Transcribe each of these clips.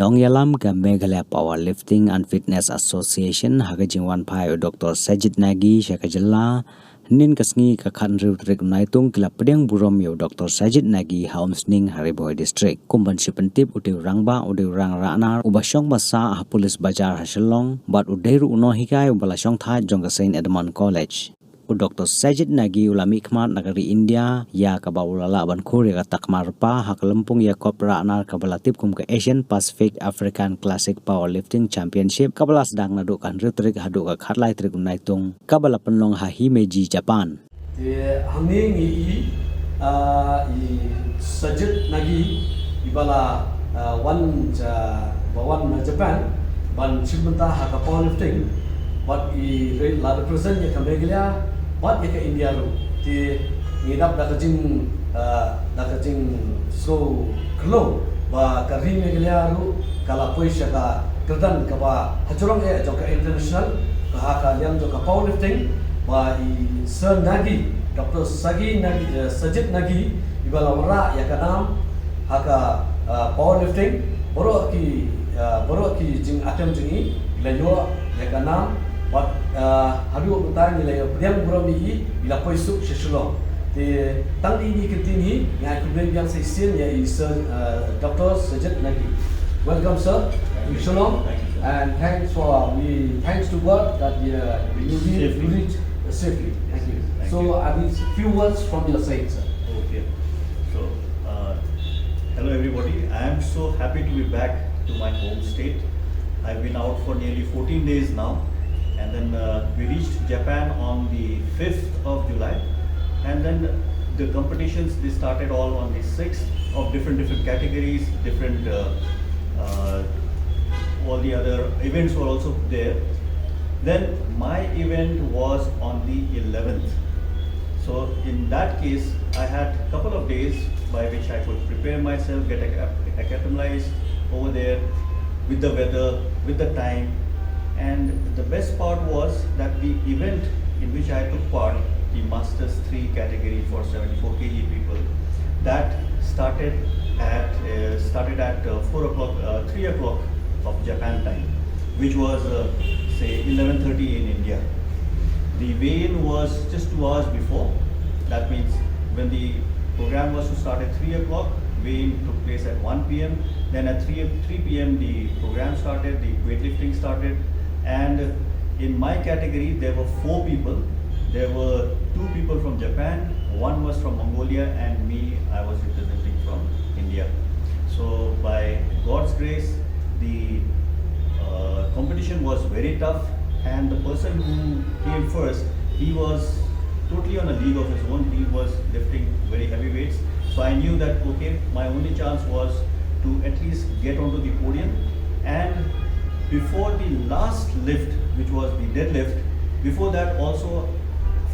Dong yalam ka Meghalaya Powerlifting and Fitness Association hagajingwan pai Dr Sajid Nagi shakajalla nin kasngi ka khanriu trek naitung kila Pdiang burom yo Dr Sajid Nagi Haumsning Hariboy District kumban sipentip udeu rangba udeu rang ranar ubashong basa police bazar hasilong but udeiru uno hikai ubalasong thai jongka Saint Edmund College. Dr Sajid Nagi ulami khmat nagari India ya kabaulala ban khuri ka takmar pa hakalempung ya kopra anar kabalatip kum ka Asian Pacific African Classic Powerlifting Championship kabala sedang nadu kan ritrik hadu ka khatlai trik naitung kabala penlong hahi meji Japan hanging i Sajid Nagi ibala one Japan ban chimenta haka powerlifting but I represent ya Meghalaya but ya India ru ti ngidap dakajing so klo ba kari Meghalaya ru kala poisha ka kerdan ka ba hajurong ya joka international ka haka yang joka powerlifting ba I Sir Nagi Dr Sajid Nagi ibala wara ya kanam haka powerlifting boro ki jing atem jingi layo ya kanam but hadu utar nilai Pdiang burom ni bila poisuk sesulong te tang ini ketini ngai kubeng yang seisen ya Sir Dr Sajid Nagi. Welcome sir to Shalom and thanks to God that you reach safely. Thank you. So I need few words from your side, sir. Okay. So hello everybody. I am so happy to be back to my home state. I've been out for nearly 14 days now. And then we reached Japan on the 5th of July, and then the competitions they started all on the 6th of different categories, all the other events were also there. Then my event was on the 11th. So in that case, I had a couple of days by which I could prepare myself, get acclimatized over there with the weather, with the time. And the best part was that the event in which I took part, the Masters 3 category for 74 kg people, that started at 3 o'clock of Japan time, which was say 11:30 in India. The weigh-in was just 2 hours before. That means when the program was to start at 3 o'clock, weigh-in took place at 1 p.m. Then at 3 p.m. the program started, the weightlifting started. And in my category, there were 4 people. There were 2 people from Japan, 1 was from Mongolia, and me, I was representing from India. So by God's grace, the competition was very tough, and the person who came first, he was totally on a league of his own. He was lifting very heavy weights. So I knew that, okay, my only chance was to at least get onto the podium. And before the last lift, which was the deadlift, before that also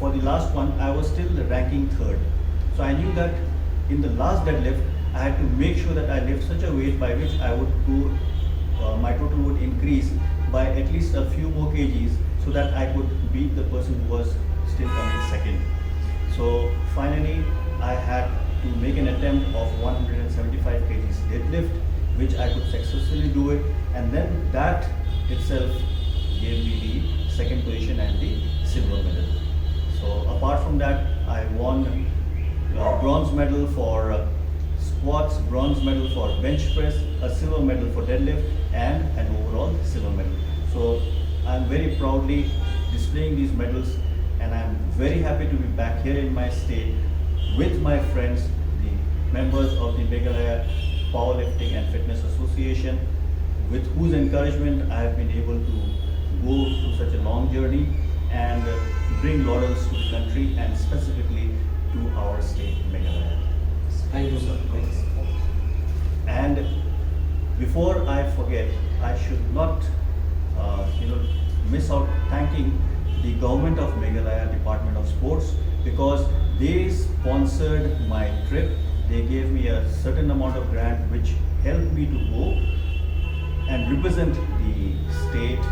for the last one, I was still ranking 3rd. So I knew that in the last deadlift, I had to make sure that I lift such a weight by which I would go, my total would increase by at least a few more kgs so that I could beat the person who was still coming second. So finally, I had to make an attempt of 175 kgs deadlift, which I could successfully do it, and then that itself gave me the 2nd position and the silver medal. So apart from that, I won a bronze medal for squats, bronze medal for bench press, a silver medal for deadlift, and an overall silver medal. So I'm very proudly displaying these medals, and I'm very happy to be back here in my state with my friends, the members of the Meghalaya Powerlifting and Fitness Association, with whose encouragement I have been able to go through such a long journey and bring laurels to the country and specifically to our state, Meghalaya. Thank you, sir. Thanks. And before I forget, I should not miss out thanking the government of Meghalaya Department of Sports, because they sponsored my trip. They gave me a certain amount of grant which helped me to go and represent the state